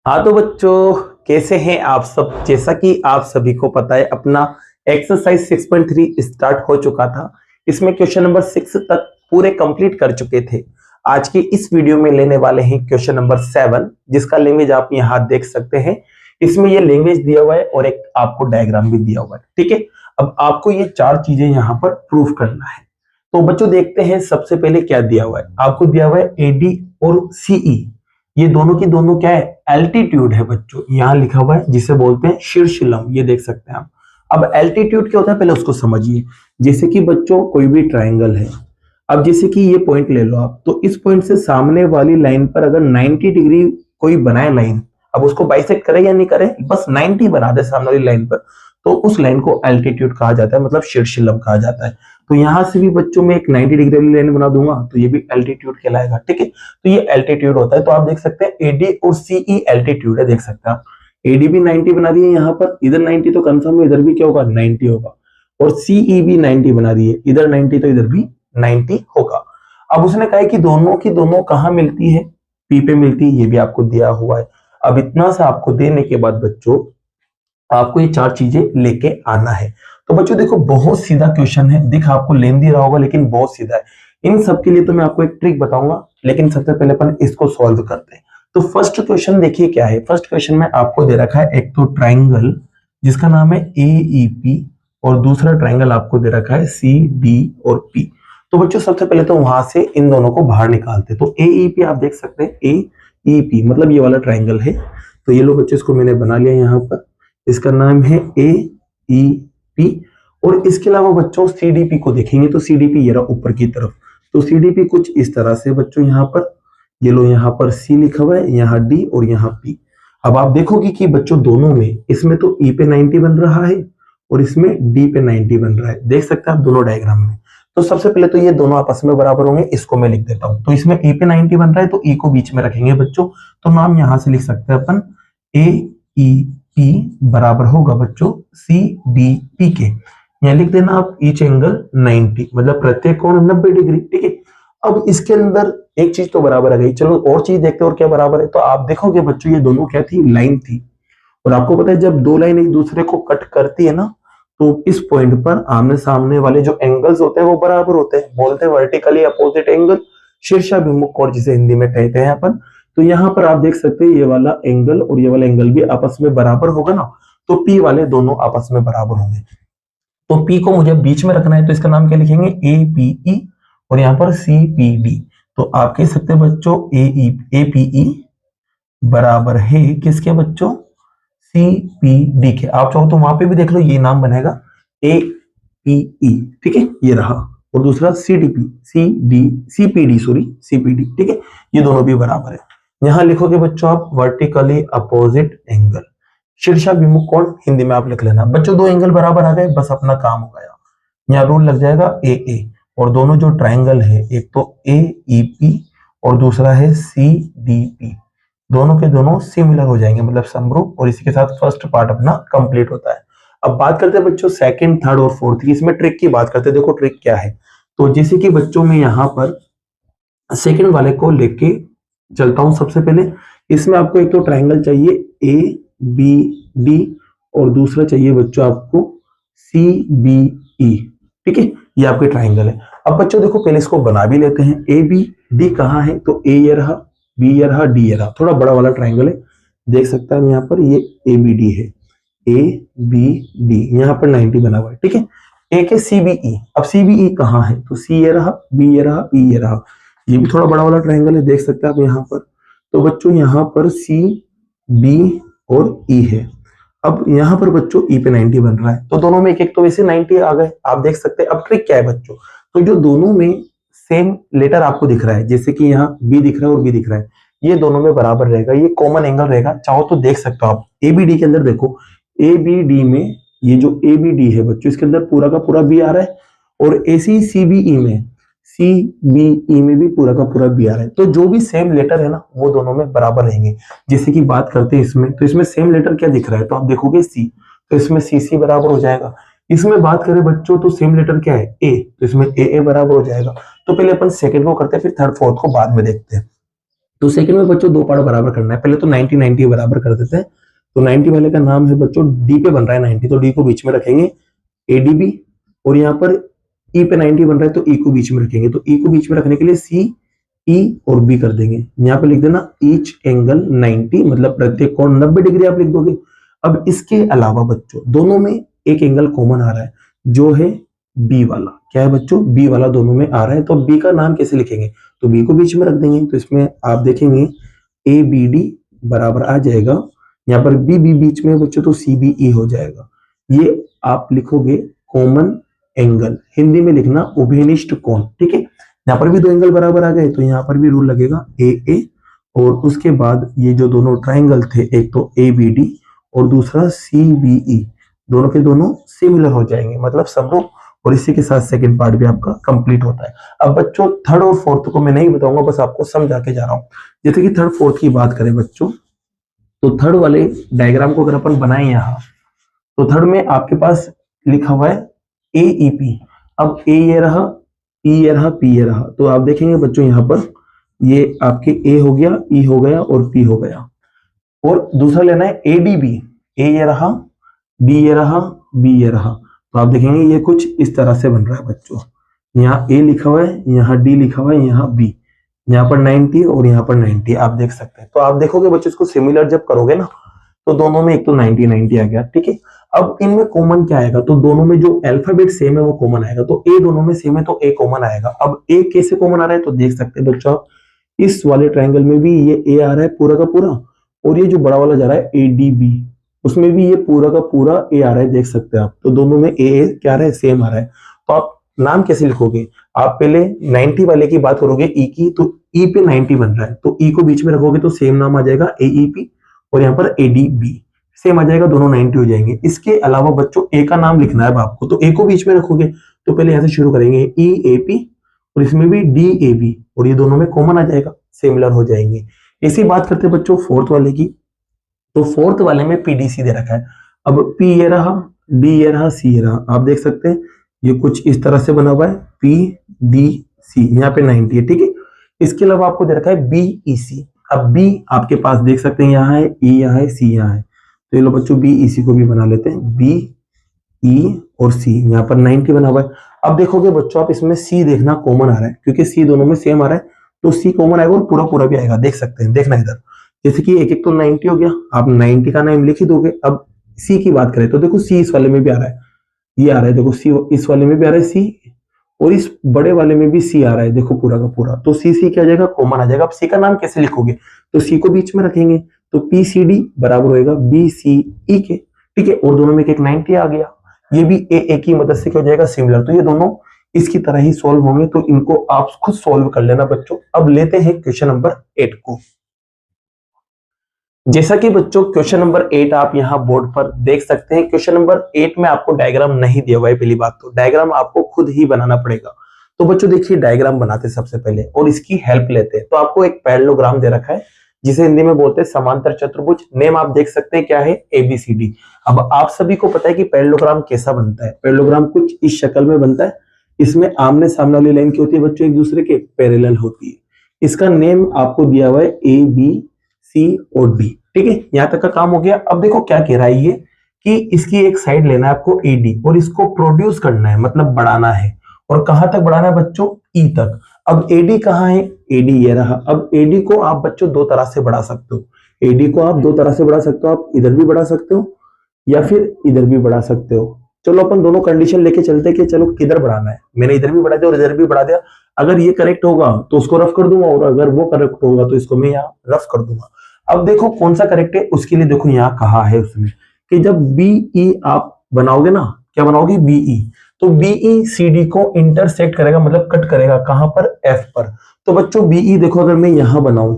हाँ तो बच्चों, कैसे हैं आप सब। जैसा कि आप सभी को पता है, अपना एक्सरसाइज 6.3 स्टार्ट हो चुका था। इसमें क्वेश्चन नंबर 6 तक पूरे कंप्लीट कर चुके थे। आज की इस वीडियो में लेने वाले हैं क्वेश्चन नंबर 7, जिसका लैंग्वेज आप यहाँ देख सकते हैं। इसमें ये लैंग्वेज दिया हुआ है और एक आपको डायग्राम भी दिया हुआ है। ठीक है, अब आपको ये चार चीजें यहाँ पर प्रूफ करना है। तो बच्चों देखते हैं, सबसे पहले क्या दिया हुआ है। आपको दिया हुआ है एडी और सीई, ये दोनों की दोनों क्या है, एल्टीट्यूड है बच्चों। यहाँ लिखा हुआ है जिसे बोलते हैं शीर्षलम, ये देख सकते हैं आप। अब एल्टीट्यूड क्या होता है पहले उसको समझिए। जैसे कि बच्चों कोई भी ट्राइंगल है, अब जैसे कि ये पॉइंट ले लो आप, तो इस पॉइंट से सामने वाली लाइन पर अगर 90 डिग्री कोई बनाए लाइन, अब उसको बाइसेक्ट करे या नहीं करे, बस 90 बना दे सामने वाली लाइन पर, तो उस लाइन को एल्टीट्यूड कहा जाता है, मतलब शीर्षलम कहा जाता है। तो यहां से भी बच्चों में एक 90 डिग्री वाली लाइन बना दूंगा तो ये भी एल्टीट्यूड कहलाएगा। ठीक है, तो ये एल्टीट्यूड होता है। तो आप देख सकते हैं एडी और सीई एल्टीट्यूड है, देख सकते हैं आप। एडी भी 90 बना दिए यहाँ पर, इधर 90 तो कंफर्म है, इधर भी क्या होगा 90 होगा। और सीई भी 90 बना दिए, इधर 90 तो इधर भी 90 होगा। अब उसने कहा है कि दोनों की दोनों कहाँ मिलती है, पी पे मिलती है, ये भी आपको दिया हुआ है। अब इतना सा आपको देने के बाद बच्चों आपको ये चार चीजें लेके आना है। तो बच्चों देखो, बहुत सीधा क्वेश्चन है, दिख आपको लेंदी रहा होगा लेकिन बहुत सीधा है। इन सब के लिए तो मैं आपको एक ट्रिक बताऊंगा, लेकिन सबसे पहले अपन इसको सॉल्व करते हैं। तो फर्स्ट क्वेश्चन देखिए क्या है। फर्स्ट क्वेश्चन में आपको दे रखा है एक तो ट्राइंगल जिसका नाम है एईपी, और दूसरा ट्राइंगल आपको दे रखा है सी डी और पी। तो बच्चों सबसे पहले तो वहां से इन दोनों को बाहर निकालते। तो एईपी आप देख सकते हैं, एईपी मतलब ये वाला ट्राइंगल है। तो ये लो बच्चों, इसको मैंने बना लिया यहाँ पर, इसका नाम है ए ई पी। और इसके अलावा बच्चों सीडीपी को देखेंगे तो सीडीपी ये रहा ऊपर की तरफ। तो सीडीपी कुछ इस तरह से बच्चों, यहाँ पर ये लो, यहाँ पर सी लिखा हुआ है, यहाँ डी और यहाँ पी। अब आप देखोगे कि बच्चों दोनों में, इसमें तो ई पे 90 बन रहा है और इसमें डी पे 90 बन रहा है, देख सकते हैं आप दोनों डायग्राम में। तो सबसे पहले तो ये दोनों आपस में बराबर होंगे, इसको मैं लिख देता हूं। तो इसमें ई पे 90 बन रहा है तो ई को बीच में रखेंगे बच्चों। तो नाम यहां से लिख सकते हैं अपन, ए ई पी बराबर होगा बच्चों सी डी पी के। यहाँ लिख देना आप ईच एंगल 90, मतलब प्रत्येक कोण 90 डिग्री। ठीक है, अब इसके अंदर एक चीज तो बराबर आ गई, चलो और चीज देखते हैं और क्या बराबर है। तो आप देखोगे बच्चों ये दोनों क्या थी, लाइन थी। और आपको पता है जब दो लाइन एक दूसरे को कट करती है ना, तो इस पॉइंट पर आमने सामने वाले जो एंगल्स होते हैं वो बराबर होते हैं, बोलते हैं वर्टिकली अपोजिट एंगल, शीर्षाभिमुख कोण जिसे हिंदी में कहते हैं अपन। तो यहाँ पर आप देख सकते हैं ये वाला एंगल और ये वाला एंगल भी आपस में बराबर होगा ना, तो पी वाले दोनों आपस में बराबर होंगे। तो पी को मुझे बीच में रखना है, तो इसका नाम क्या लिखेंगे, ए पी ई, और यहाँ पर सी पी डी। तो आप कह सकते हैं बच्चों ए पी ई बराबर है किसके बच्चों, सी पी डी के। आप चाहो तो वहां पे भी देख लो, ये नाम बनेगा ए पी ई। ठीक है, ये रहा। और दूसरा C D P, C D C P D, sorry C P D. ठीक है, ये दोनों भी बराबर है। यहां लिखोगे बच्चों आप वर्टिकली अपोजिट एंगल, शीर्षाभिमुख कोण हिंदी में आप लिख लेना। बच्चों दो एंगल बराबर आ गए, बस अपना काम हो गया। यहाँ रूल लग जाएगा ए ए, और दोनों जो ट्राइंगल है, एक तो ए ई पी और दूसरा है सी डी पी, दोनों के दोनों सिमिलर हो जाएंगे, मतलब समरूप। और इसी के साथ फर्स्ट पार्ट अपना कंप्लीट होता है। अब बात करते हैं बच्चों सेकंड, थर्ड और फोर्थ की। इसमें ट्रिक की बात करते हैं। देखो ट्रिक क्या है। तो जैसे कि बच्चों में यहाँ पर सेकंड वाले को लेके चलता हूं। सबसे पहले इसमें आपको एक तो ट्राइंगल चाहिए ए बी डी, और दूसरा चाहिए बच्चों आपको सी बी ई। ठीक है, ये आपके ट्राइंगल है। अब बच्चों देखो पहले इसको बना भी लेते हैं। ए बी डी कहाँ है, तो ए ये रहा, बी ये रहा, डी ये रहा। थोड़ा बड़ा वाला ट्राइंगल है, देख सकते हैं यहाँ पर, ये ए बी डी है, ए बी डी, यहाँ पर 90 बना हुआ है। ठीक है, एक है सी बी ई। अब सी बी ई कहाँ है, तो सी ये रहा, बी ये रहा, ई ये रहा। ये भी थोड़ा बड़ा वाला ट्राइंगल है, देख सकते हैं आप यहाँ पर। तो बच्चों यहाँ पर सी बी और ई है। अब यहाँ पर बच्चों ई पे 90 बन रहा है, तो दोनों में एक एक तो वैसे 90 आ गए, आप देख सकते हैं। अब ट्रिक क्या है बच्चों, तो जो दोनों में सेम लेटर आपको दिख रहा है, जैसे कि यहाँ बी दिख रहा है और बी दिख रहा है, ये दोनों में बराबर रहेगा, ये कॉमन एंगल रहेगा। चाहो तो देख सकते हो आप, ए बी डी के अंदर देखो, ए बी डी में ये जो ए बी डी है बच्चों, इसके अंदर पूरा का पूरा बी आ रहा है, और ए सी सी बी ई में, सी बी ई में भी पूरा का पूरा बी आ रहा है। तो जो भी सेम लेटर है ना, वो दोनों में बराबर रहेंगे। जैसे कि बात करते हैं इसमें, तो इसमें सेम लेटर क्या दिख रहा है, तो आप देखोगे सी, तो इसमें सी सी बराबर हो जाएगा। इसमें बात करें बच्चों तो सेम लेटर क्या है, ए, तो इसमें ए ए बराबर हो जाएगा। तो पहले अपन सेकंड को करते हैं, फिर थर्ड फोर्थ को बाद में देखते हैं। तो सेकंड में बच्चों दो पार्ट बराबर करना है। पहले तो 90 90 बराबर कर देते हैं। तो 90 वाले का नाम है बच्चों डी पे बन रहा है 90, तो डी को बीच में रखेंगे एडीबी, और यहाँ पर ई पे 90 बन रहा है तो ई को बीच में रखेंगे। तो ई को बीच में रखने के लिए सी ई और बी कर देंगे। यहाँ पे लिख देना ईच एंगल 90, मतलब प्रत्येक कोण 90 डिग्री आप लिख दोगे। अब इसके अलावा बच्चों दोनों में एक एंगल कॉमन आ रहा है जो है बी वाला। क्या है बच्चों? बी वाला दोनों में आ रहा है। तो बी का नाम कैसे लिखेंगे? तो बी को बीच में रख देंगे। तो इसमें आप देखेंगे ए बी डी बराबर आ जाएगा, यहाँ पर बी बी बीच में बच्चों तो सी बी ई हो जाएगा। ये आप लिखोगे कॉमन एंगल, हिंदी में लिखना उभयनिष्ठ कोण। ठीक है, यहाँ पर भी दो एंगल बराबर आ गए तो यहाँ पर भी रूल लगेगा ए ए, और उसके बाद ये जो दोनों ट्राइंगल थे, एक तो ए बी डी और दूसरा सी बी ई, दोनों के दोनों सिमिलर हो जाएंगे, मतलब समरूप। और इसी के साथ सेकंड पार्ट भी आपका कंप्लीट होता है। अब बच्चों थर्ड और फोर्थ को मैं नहीं बताऊंगा, बस आपको समझा के जा रहा हूं। जैसे कि थर्ड फोर्थ की बात करें बच्चों, तो थर्ड वाले डायग्राम को अगर अपन बनाए यहाँ, तो थर्ड में आपके पास लिखा हुआ है AEP। अब ए ये रहा, पी ये रहा, पी ये रहा। तो आप देखेंगे बच्चों यहाँ पर ये आपके ए हो गया, ई हो गया और पी हो गया। और दूसरा लेना है ADB, ए ये रहा, बी ये रहा, बी ये रहा। तो आप देखेंगे ये कुछ इस तरह से बन रहा है बच्चों। यहाँ ए लिखा हुआ है, यहाँ डी लिखा हुआ है, यहाँ बी, यहाँ पर 90 और यहाँ पर 90 आप देख सकते हैं। तो आप देखोगे बच्चों इसको सिमिलर जब करोगे ना, तो दोनों में एक तो 90 90 आ गया। ठीक है, अब इनमें कॉमन क्या आएगा? तो दोनों में जो अल्फाबेट सेम है वो कॉमन आएगा। तो ए दोनों में सेम है तो ए कॉमन आएगा। अब ए कैसे कॉमन आ रहा है? तो देख सकते हैं बच्चों, इस वाले ट्रायंगल में भी ये ए आ रहा है पूरा का पूरा, और ये जो बड़ा वाला जा रहा है ADB, उसमें भी ये पूरा का पूरा ए आ रहा है, देख सकते हैं आप। तो दोनों में ए क्या आ रहा है? सेम आ रहा है। तो आप नाम कैसे लिखोगे? आप पहले 90 वाले की बात करोगे ई की, तो ई पे 90 बन रहा है तो ई को बीच में रखोगे तो सेम नाम आ जाएगा AEP, और यहाँ पर ADB सेम आ जाएगा, दोनों 90 हो जाएंगे। इसके अलावा बच्चों ए का नाम लिखना है आपको, तो ए को बीच में रखोगे तो पहले यहाँ से शुरू करेंगे EAP, और इसमें भी DAB, और ये दोनों में कॉमन आ जाएगा, सिमिलर हो जाएंगे। इसी बात करते हैं बच्चों फोर्थ वाले की। तो फोर्थ वाले में PDC दे रखा है। अब P ये रहा, D ये रहा, C ये रहा। आप देख सकते हैं ये कुछ इस तरह से बना हुआ है PDC, यहाँ पे 90 है। ठीक है, इसके अलावा आपको दे रखा है BEC। अब B आपके पास देख सकते हैं यहाँ है, E यहाँ है, C यहाँ है। तो ये लो बच्चों BEC को भी बना लेते हैं, BE और C, यहाँ पर 90 बना हुआ है। अब देखोगे बच्चों आप इसमें C देखना कॉमन आ रहा है, क्योंकि C दोनों में सेम आ रहा है तो C कॉमन आएगा और पूरा पूरा भी आएगा, देख सकते हैं। देखना इधर, जैसे कि एक एक तो 90 हो गया, आप 90 का नाम लिख ही दोगे। अब C की बात करें तो देखो C इस वाले में भी आ रहा है, ये आ रहा है, देखो C इस वाले में भी आ रहा है C, और इस बड़े वाले में भी C आ रहा है, देखो पूरा का पूरा। तो C क्या आ जाएगा? कॉमन आ जाएगा। अब C का नाम कैसे लिखोगे? तो C को बीच में रखेंगे तो PCD बराबर होएगा BCE के। ठीक है, और दोनों में एक 90 आ गया, ये भी ए की मदद से क्या हो जाएगा? सिमिलर। तो ये दोनों इसकी तरह ही सोल्व होंगे, तो इनको आप खुद सोल्व कर लेना बच्चों। अब लेते हैं क्वेश्चन नंबर 8 को। जैसा कि बच्चों क्वेश्चन नंबर 8 आप यहाँ बोर्ड पर देख सकते हैं। क्वेश्चन नंबर 8 में आपको डायग्राम नहीं दिया हुआ है, पहली बात तो डायग्राम आपको खुद ही बनाना पड़ेगा। तो बच्चों देखिए डायग्राम बनाते सबसे पहले और इसकी हेल्प लेते हैं। तो आपको एक पैरेललोग्राम दे रखा है जिसे हिंदी में बोलते हैं समांतर चतुर्भुज। नेम आप देख सकते हैं क्या है? ABCD। अब आप सभी को पता है कि पैरेललोग्राम कैसा बनता है। पैरेललोग्राम कुछ इस शक्ल में बनता है। इसमें आमने सामने वाली लाइन की होती है बच्चों, एक दूसरे के पैरेलल होती है। इसका नेम आपको दिया हुआ है ABC और D। ठीक है, यहां तक का काम हो गया। अब देखो क्या कह रहा है ये, कि इसकी एक साइड लेना है आपको AD और इसको प्रोड्यूस करना है, मतलब बढ़ाना है। और कहां तक बढ़ाना है बच्चों? E तक। अब AD कहां है? AD ये रहा। अब AD को आप बच्चों दो तरह से बढ़ा सकते हो। AD को आप दो तरह से बढ़ा सकते हो, आप इधर भी बढ़ा सकते हो या फिर इधर भी बढ़ा सकते हो। चलो अपन दोनों कंडीशन लेके चलते कि चलो किधर बढ़ाना है। मैंने इधर भी बढ़ा दिया और इधर भी बढ़ा दिया। अगर ये करेक्ट होगा तो उसको रफ कर दूंगा, और अगर वो करेक्ट होगा तो इसको मैं यहाँ रफ कर दूंगा। अब देखो कौन सा करेक्ट है, उसके लिए देखो यहाँ कहा है उसमें कि जब BE आप बनाओगे ना, क्या बनाओगे? BE, तो BE CD को इंटरसेक्ट करेगा, मतलब कट करेगा। कहां पर? F पर। तो बच्चों BE देखो, अगर मैं यहां बनाऊं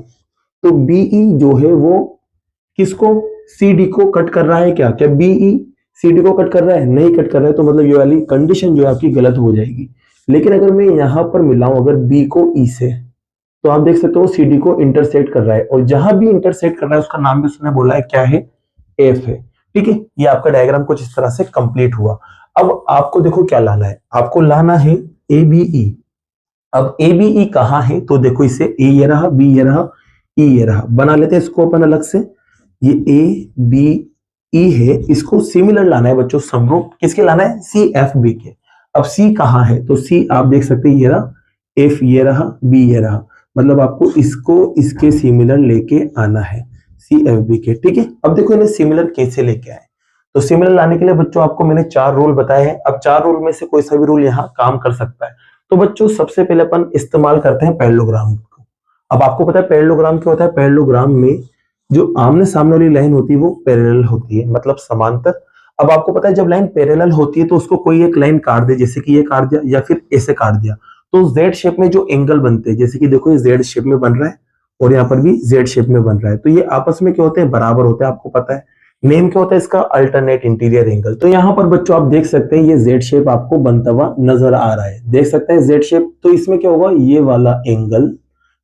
तो BE जो है वो किसको? CD को कट कर रहा है क्या? क्या BE CD को कट कर रहा है? नहीं कट कर रहा है, तो मतलब ये वाली कंडीशन जो है आपकी गलत हो जाएगी। लेकिन अगर मैं यहां पर मिलाऊं अगर B को E से, तो आप देख सकते हो CD को इंटरसेक्ट कर रहा है, और जहां भी इंटरसेक्ट कर रहा है उसका नाम भी उसने बोला है क्या है? F है। ठीक है, ये आपका डायग्राम कुछ इस तरह से कंप्लीट हुआ। अब आपको देखो क्या लाना है, आपको लाना है ABE। अब ABE कहां है? तो देखो इसे A ये रहा, B ये रहा, ई ये रहा, बना लेते हैं इसको अपन अलग से। ये ए बी ई है, इसको सिमिलर लाना है बच्चों, समरूप किसके लाना है, सी एफ बी के। अब सी कहाँ है, तो सी आप देख सकते हैं ये रहा, एफ ये रहा, बी ये रहा, मतलब आपको इसको इसके सिमिलर लेके आना है, सी एफ बी के, ठीक है। अब देखो इन्हें सिमिलर कैसे लेके आए, तो सिमिलर लाने के लिए बच्चों आपको मैंने 4 रूल बताए हैं। अब 4 रूल में से कोई सा भी रूल यहाँ काम कर सकता है। तो बच्चों सबसे पहले अपन इस्तेमाल करते हैं पैरेललोग्राम को। अब आपको पता है पैरेललोग्राम क्या होता है, पैरेललोग्राम में जो आमने सामने वाली लाइन होती है वो पैरेलल होती है, मतलब समांतर। अब आपको पता है जब लाइन पैरेलल होती है तो उसको कोई एक लाइन काट दे, जैसे कि ये काट दिया या फिर ऐसे काट दिया, तो जेड शेप में जो एंगल बनते हैं, जैसे कि देखो ये जेड शेप में बन रहा है और यहाँ पर भी जेड शेप में बन रहा है, तो ये आपस में क्या होते हैं, बराबर होते हैं। आपको पता है नेम क्या होता है इसका, अल्टरनेट इंटीरियर एंगल। तो यहाँ पर बच्चों आप देख सकते हैं ये जेड शेप आपको बनता हुआ नजर आ रहा है, देख सकते हैं जेड शेप। तो इसमें क्या होगा, ये वाला एंगल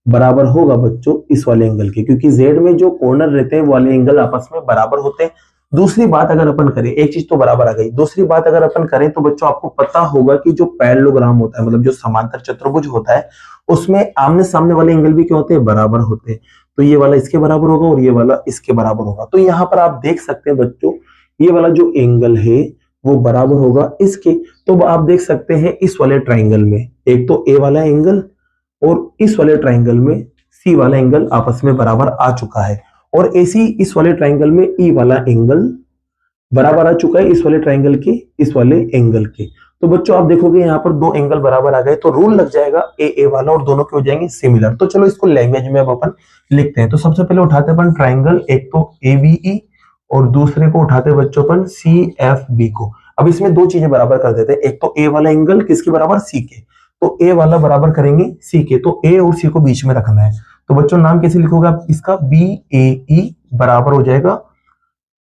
बराबर होगा बच्चों इस वाले एंगल के, क्योंकि जेड में जो कॉर्नर रहते हैं वो वाले एंगल आपस में बराबर होते हैं। दूसरी बात अगर अपन करें, एक चीज तो बराबर आ गई, दूसरी बात अगर अपन करें तो बच्चों आपको पता होगा कि जो पैरेललोग्राम होता है, मतलब जो समांतर चतुर्भुज होता है, उसमें आमने सामने वाले एंगल भी क्या होते हैं, बराबर होते हैं। तो ये वाला इसके बराबर होगा और ये वाला इसके बराबर होगा। तो यहाँ पर आप देख सकते हैं बच्चों ये वाला जो एंगल है वो बराबर होगा इसके। तो आप देख सकते हैं इस वाले ट्राइंगल में एक तो ए वाला एंगल और इस वाले ट्राइंगल में सी वाला एंगल आपस में बराबर आ चुका है, और ऐसी इस वाले ट्राइंगल में ई वाला एंगल बराबर आ चुका है इस वाले ट्राइंगल के इस वाले एंगल के। तो बच्चों आप देखोगे यहाँ पर 2 एंगल बराबर आ गए, तो रूल लग जाएगा ए वाला और दोनों के हो जाएंगे सिमिलर। तो चलो इसको लैंग्वेज में अब अपन लिखते हैं। तो सबसे पहले उठाते हैं अपन ट्राइंगल, एक तो ABE और दूसरे को उठाते हैं बच्चों अपन CFB को। अब इसमें 2 चीजें बराबर कर देते हैं, एक तो ए वाला एंगल किसके बराबर, सी के, तो ए वाला बराबर करेंगे सी के, तो ए और सी को बीच में रखना है। तो बच्चों नाम कैसे लिखोगे आप इसका, BAE बराबर हो जाएगा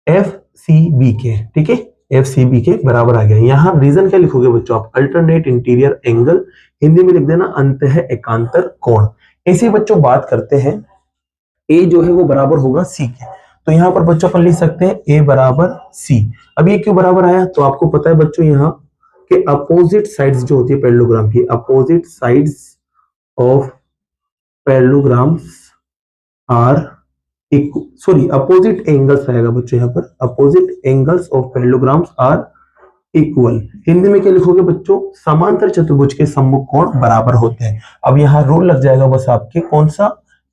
FCB के, ठीक है, FCB के बराबर आ गया। यहाँ रीजन क्या लिखोगे बच्चों आप, अल्टरनेट इंटीरियर एंगल, हिंदी में लिख देना अंतः एकांतर कोण। ऐसे बच्चों बात करते हैं ए जो है वो बराबर होगा सी के, तो यहाँ पर बच्चों अपन लिख सकते हैं ए बराबर सी। अब ये क्यों बराबर आया, तो आपको पता है बच्चों यहाँ के अपोजिट साइड्स जो होती है पैरेललोग्राम की, opposite sides of parallelograms are sorry opposite angles आएगा बच्चों यहाँ पर, opposite angles of parallelograms are equal. Hindi में क्या लिखोगे बच्चों, समांतर चतुर्भुज के सम्मुख कोण बराबर होते हैं। अब यहाँ रूल लग जाएगा बस आपके, कौन सा,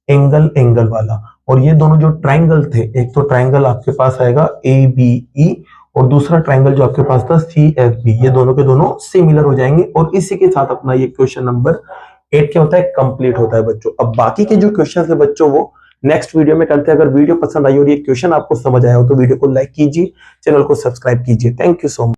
एंगल वाला। और ये दोनों जो ट्राइंगल थे, एक तो ट्राइंगल आपके पास आएगा ABE और दूसरा ट्राइंगल जो आपके पास था CFB, ये दोनों के दोनों सिमिलर हो जाएंगे। और इसी के साथ अपना ये क्वेश्चन नंबर 8 क्या होता है, कंप्लीट होता है बच्चों। अब बाकी के जो क्वेश्चन है बच्चों वो नेक्स्ट वीडियो में करते हैं। अगर वीडियो पसंद आई और ये क्वेश्चन आपको समझ आया हो तो वीडियो को लाइक कीजिए, चैनल को सब्सक्राइब कीजिए। Thank you so much.